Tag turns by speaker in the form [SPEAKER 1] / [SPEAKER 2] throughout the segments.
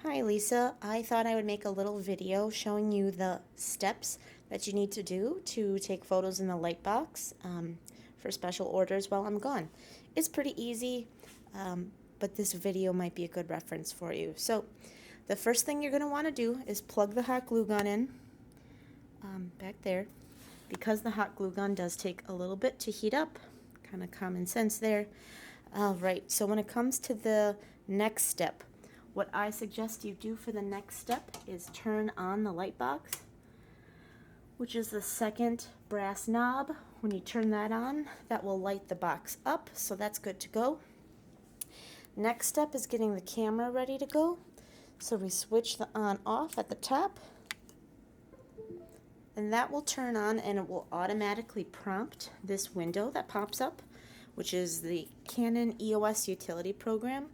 [SPEAKER 1] Hi Lisa, I thought I would make a little video showing you the steps that you need to do to take photos in the Lightbox for special orders while I'm gone. It's pretty easy, but this video might be a good reference for you. So the first thing you're going to want to do is plug the hot glue gun in back there. Because the hot glue gun does take a little bit to heat up, kind of common sense there. Alright, so when it comes to the next step, what I suggest you do for the next step is turn on the light box, which is the second brass knob. When you turn that on, that will light the box up, so that's good to go. Next step is getting the camera ready to go. So we switch the on off at the top, and that will turn on and it will automatically prompt this window that pops up, which is the Canon EOS utility program.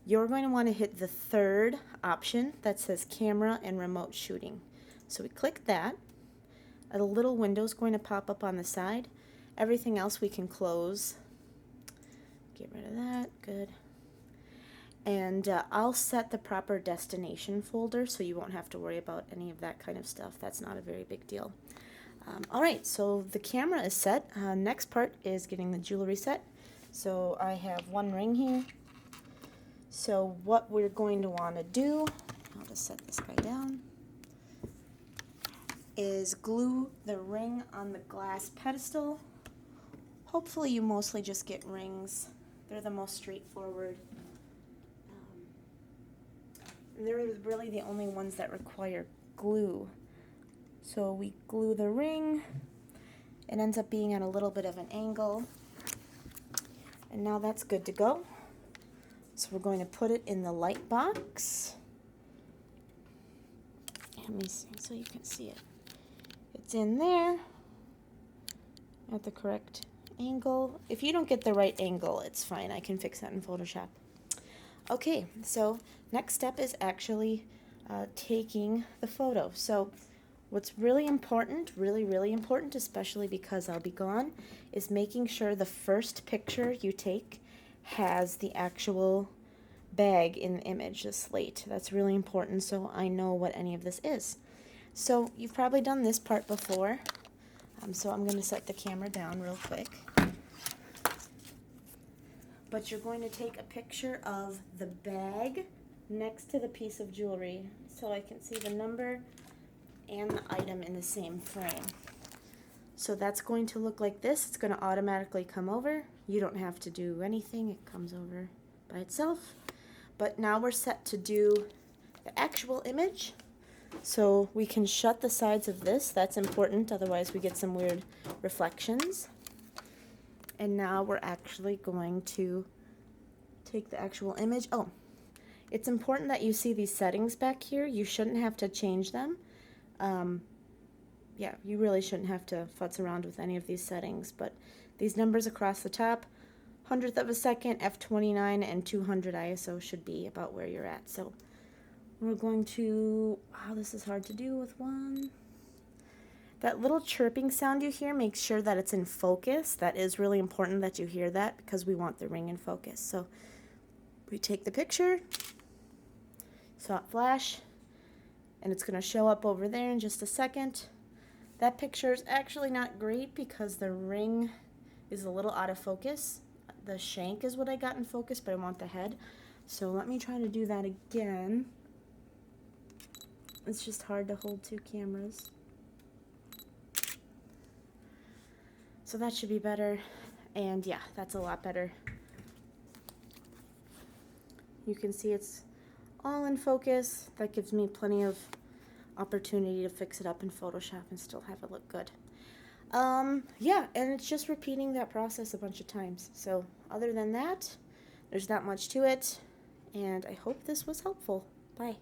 [SPEAKER 1] You're going to want to hit the third option that says camera and remote shooting. So we click that. A little window is going to pop up on the side. Everything else we can close. Get rid of that. Good. And I'll set the proper destination folder so you won't have to worry about any of that kind of stuff. That's not a very big deal. Alright, so the camera is set. Next part is getting the jewelry set. So I have one ring here. So what we're going to want to do, I'll just set this guy down, is glue the ring on the glass pedestal. Hopefully you mostly just get rings. They're the most straightforward. They're really the only ones that require glue. So we glue the ring. It ends up being at a little bit of an angle. And now that's good to go. So we're going to put it in the light box. Let me see so you can see it. It's in there at the correct angle. If you don't get the right angle, it's fine. I can fix that in Photoshop. Okay, so next step is actually taking the photo. So what's really important, really important, especially because I'll be gone, is making sure the first picture you take has the actual bag in the image, the slate. That's really important so I know what any of this is. So you've probably done this part before, so I'm going to set the camera down real quick. But you're going to take a picture of the bag next to the piece of jewelry so I can see the number and the item in the same frame. So that's going to look like this. It's going to automatically come over. You don't have to do anything. It comes over by itself. But now we're set to do the actual image. So we can shut the sides of this. That's important, otherwise we get some weird reflections. And now we're actually going to take the actual image. Oh, it's important that you see these settings back here. You shouldn't have to change them. Yeah, you really shouldn't have to futz around with any of these settings, but these numbers across the top, 100th of a second, f29, and 200 ISO should be about where you're at. So we're going to, wow, this is hard to do with one. That little chirping sound you hear makes sure that it's in focus. That is really important that you hear that because we want the ring in focus. So we take the picture, soft flash, and it's going to show up over there in just a second. That picture is actually not great because the ring is a little out of focus. The shank is what I got in focus, but I want the head. So let me try to do that again. It's just hard to hold two cameras. So that should be better. And yeah, that's a lot better. You can see it's all in focus. That gives me plenty of opportunity to fix it up in Photoshop and still have it look good. Yeah, and it's just repeating that process a bunch of times. So other than that, there's not much to it, and I hope this was helpful. Bye.